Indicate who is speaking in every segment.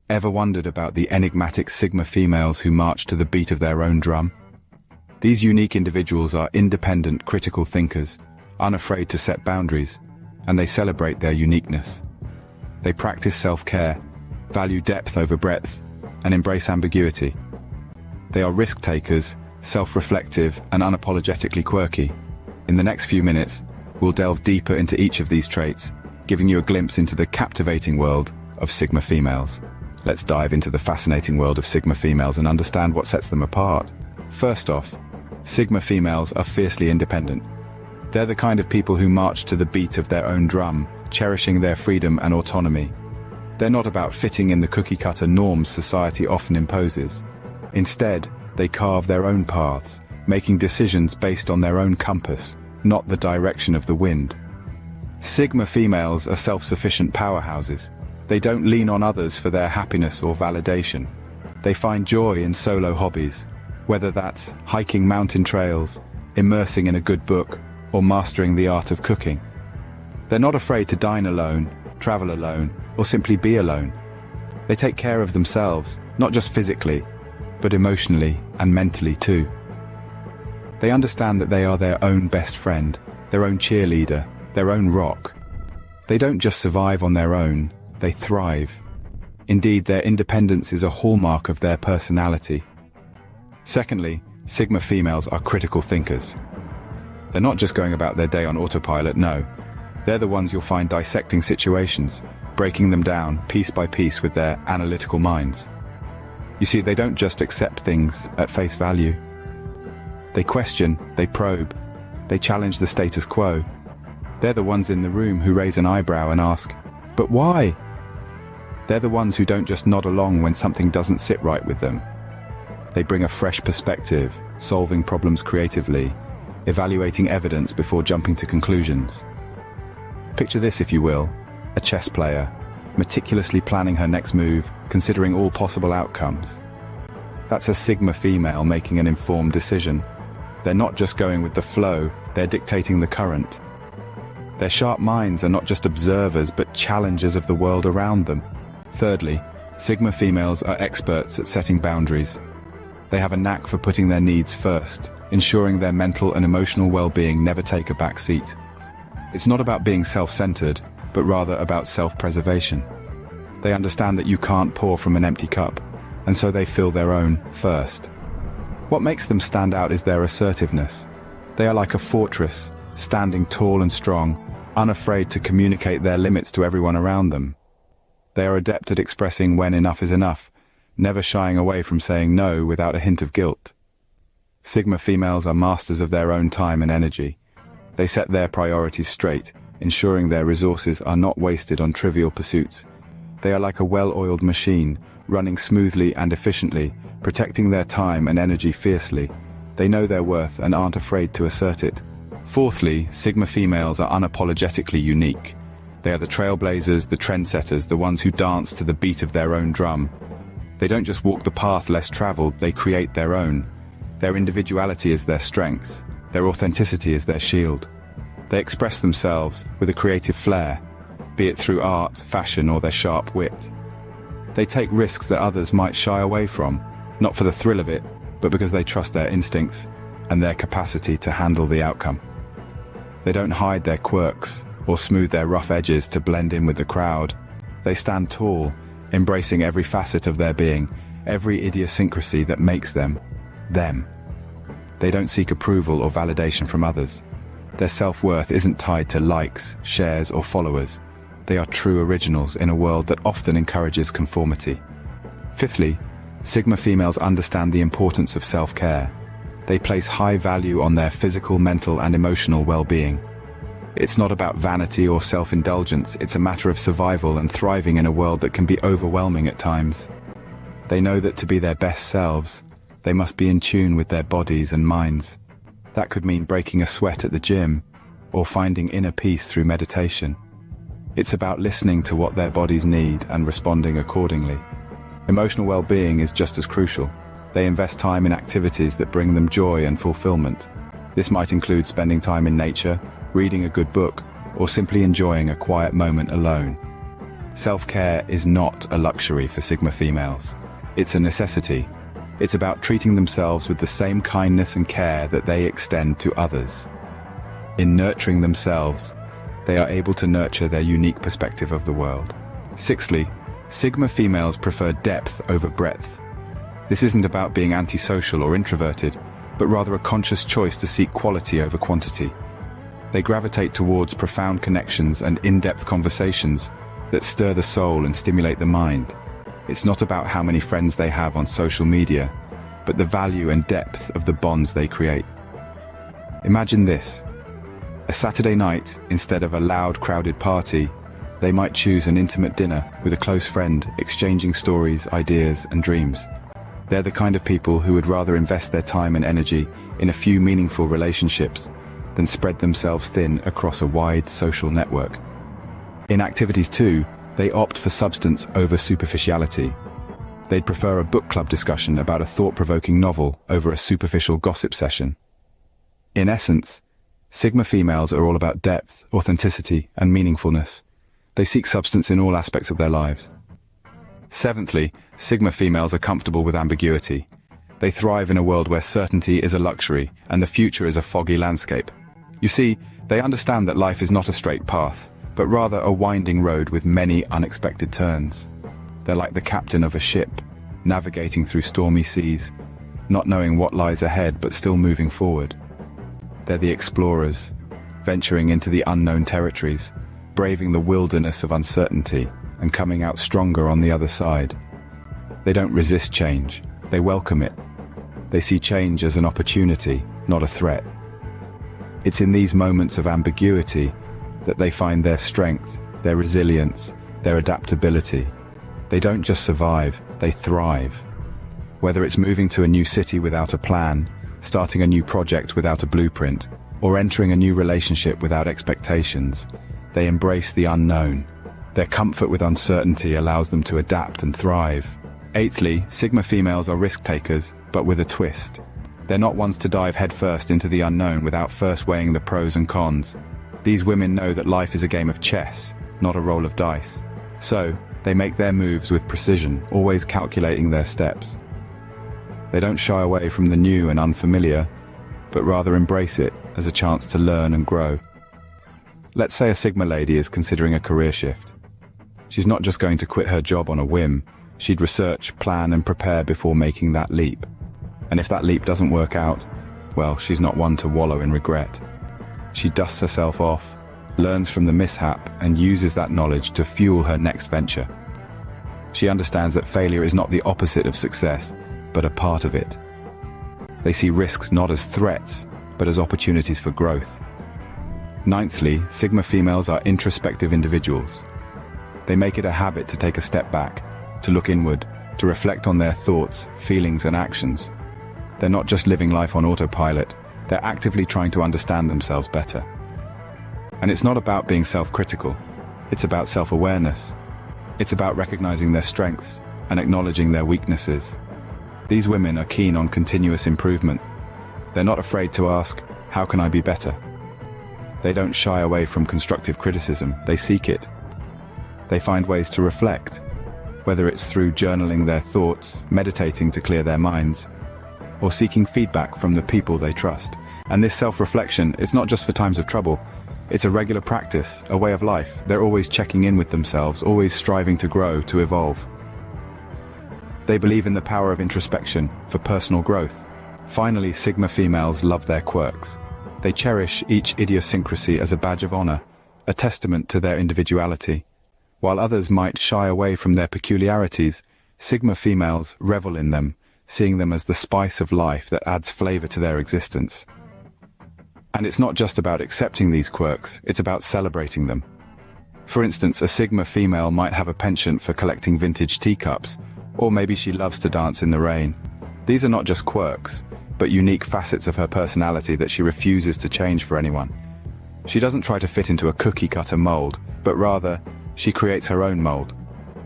Speaker 1: Ever wondered about the enigmatic Sigma females who march to the beat of their own drum? These unique individuals are independent, critical thinkers, unafraid to set boundaries, and they celebrate their uniqueness. They practice self-care, value depth over breadth, and embrace ambiguity. They are risk-takers, self-reflective, and unapologetically quirky. In the next few minutes, we'll delve deeper into each of these traits, giving you a glimpse into the captivating world of Sigma females. Let's dive into the fascinating world of Sigma females and understand what sets them apart. First off, Sigma females are fiercely independent. They're the kind of people who march to the beat of their own drum, cherishing their freedom and autonomy. They're not about fitting in the cookie-cutter norms society often imposes. Instead, they carve their own paths, making decisions based on their own compass, not the direction of the wind. Sigma females are self-sufficient powerhouses. They don't lean on others for their happiness or validation. They find joy in solo hobbies, whether that's hiking mountain trails, immersing in a good book, or mastering the art of cooking. They're not afraid to dine alone, travel alone, or simply be alone. They take care of themselves, not just physically, but emotionally and mentally too. They understand that they are their own best friend, their own cheerleader, their own rock. They don't just survive on their own, they thrive. Indeed, their independence is a hallmark of their personality. Secondly, Sigma females are critical thinkers. They're not just going about their day on autopilot, no. They're the ones you'll find dissecting situations, breaking them down piece by piece with their analytical minds. You see, they don't just accept things at face value. They question, they probe, they challenge the status quo. They're the ones in the room who raise an eyebrow and ask, "But why?" They're the ones who don't just nod along when something doesn't sit right with them. They bring a fresh perspective, solving problems creatively, evaluating evidence before jumping to conclusions. Picture this, if you will, a chess player, meticulously planning her next move, considering all possible outcomes. That's a Sigma female making an informed decision. They're not just going with the flow, they're dictating the current. Their sharp minds are not just observers but challengers of the world around them. Thirdly, Sigma females are experts at setting boundaries. They have a knack for putting their needs first, ensuring their mental and emotional well-being never take a back seat. It's not about being self-centered, but rather about self-preservation. They understand that you can't pour from an empty cup, and so they fill their own first. What makes them stand out is their assertiveness. They are like a fortress, standing tall and strong, unafraid to communicate their limits to everyone around them. They are adept at expressing when enough is enough, never shying away from saying no without a hint of guilt. Sigma females are masters of their own time and energy. They set their priorities straight, ensuring their resources are not wasted on trivial pursuits. They are like a well-oiled machine, running smoothly and efficiently, protecting their time and energy fiercely. They know their worth and aren't afraid to assert it. Fourthly, Sigma females are unapologetically unique. They are the trailblazers, the trendsetters, the ones who dance to the beat of their own drum. They don't just walk the path less traveled, they create their own. Their individuality is their strength. Their authenticity is their shield. They express themselves with a creative flair, be it through art, fashion, or their sharp wit. They take risks that others might shy away from, not for the thrill of it, but because they trust their instincts and their capacity to handle the outcome. They don't hide their quirks or smooth their rough edges to blend in with the crowd. They stand tall, embracing every facet of their being, every idiosyncrasy that makes them, them. They don't seek approval or validation from others. Their self-worth isn't tied to likes, shares, or followers. They are true originals in a world that often encourages conformity. Fifthly, Sigma females understand the importance of self-care. They place high value on their physical, mental, and emotional well-being. It's not about vanity or self-indulgence, it's a matter of survival and thriving in a world that can be overwhelming at times. They know that to be their best selves, they must be in tune with their bodies and minds. That could mean breaking a sweat at the gym, or finding inner peace through meditation. It's about listening to what their bodies need and responding accordingly. Emotional well-being is just as crucial. They invest time in activities that bring them joy and fulfillment. This might include spending time in nature, reading a good book, or simply enjoying a quiet moment alone. Self-care is not a luxury for Sigma females. It's a necessity. It's about treating themselves with the same kindness and care that they extend to others. In nurturing themselves, they are able to nurture their unique perspective of the world. Sixthly, Sigma females prefer depth over breadth. This isn't about being antisocial or introverted, but rather a conscious choice to seek quality over quantity. They gravitate towards profound connections and in-depth conversations that stir the soul and stimulate the mind. It's not about how many friends they have on social media, but the value and depth of the bonds they create. Imagine this. A Saturday night, instead of a loud, crowded party, they might choose an intimate dinner with a close friend, exchanging stories, ideas, and dreams. They're the kind of people who would rather invest their time and energy in a few meaningful relationships than spread themselves thin across a wide social network. In activities too, they opt for substance over superficiality. They'd prefer a book club discussion about a thought-provoking novel over a superficial gossip session. In essence, Sigma females are all about depth, authenticity, and meaningfulness. They seek substance in all aspects of their lives. Seventhly, Sigma females are comfortable with ambiguity. They thrive in a world where certainty is a luxury and the future is a foggy landscape. You see, they understand that life is not a straight path, but rather a winding road with many unexpected turns. They're like the captain of a ship, navigating through stormy seas, not knowing what lies ahead but still moving forward. They're the explorers, venturing into the unknown territories, braving the wilderness of uncertainty, and coming out stronger on the other side. They don't resist change, they welcome it. They see change as an opportunity, not a threat. It's in these moments of ambiguity that they find their strength, their resilience, their adaptability. They don't just survive, they thrive. Whether it's moving to a new city without a plan, starting a new project without a blueprint, or entering a new relationship without expectations, they embrace the unknown. Their comfort with uncertainty allows them to adapt and thrive. Eighthly, Sigma females are risk takers, but with a twist. They're not ones to dive headfirst into the unknown without first weighing the pros and cons. These women know that life is a game of chess, not a roll of dice. So, they make their moves with precision, always calculating their steps. They don't shy away from the new and unfamiliar, but rather embrace it as a chance to learn and grow. Let's say a Sigma lady is considering a career shift. She's not just going to quit her job on a whim. She'd research, plan, and prepare before making that leap. And if that leap doesn't work out, well, she's not one to wallow in regret. She dusts herself off, learns from the mishap, and uses that knowledge to fuel her next venture. She understands that failure is not the opposite of success, but a part of it. They see risks not as threats, but as opportunities for growth. Ninthly, Sigma females are introspective individuals. They make it a habit to take a step back, to look inward, to reflect on their thoughts, feelings, and actions. They're not just living life on autopilot, they're actively trying to understand themselves better. And it's not about being self-critical, it's about self-awareness. It's about recognizing their strengths and acknowledging their weaknesses. These women are keen on continuous improvement. They're not afraid to ask, how can I be better? They don't shy away from constructive criticism, they seek it. They find ways to reflect, whether it's through journaling their thoughts, meditating to clear their minds, or seeking feedback from the people they trust. And this self-reflection is not just for times of trouble. It's a regular practice, a way of life. They're always checking in with themselves, always striving to grow, to evolve. They believe in the power of introspection for personal growth. Finally, Sigma females love their quirks. They cherish each idiosyncrasy as a badge of honor, a testament to their individuality. While others might shy away from their peculiarities, Sigma females revel in them, seeing them as the spice of life that adds flavor to their existence. And it's not just about accepting these quirks, it's about celebrating them. For instance, a Sigma female might have a penchant for collecting vintage teacups, or maybe she loves to dance in the rain. These are not just quirks, but unique facets of her personality that she refuses to change for anyone. She doesn't try to fit into a cookie-cutter mold, but rather, she creates her own mold.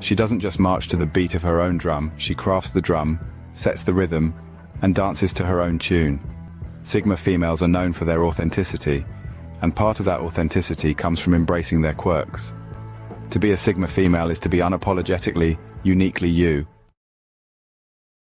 Speaker 1: She doesn't just march to the beat of her own drum, she crafts the drum, sets the rhythm, and dances to her own tune. Sigma females are known for their authenticity, and part of that authenticity comes from embracing their quirks. To be a Sigma female is to be unapologetically, uniquely you.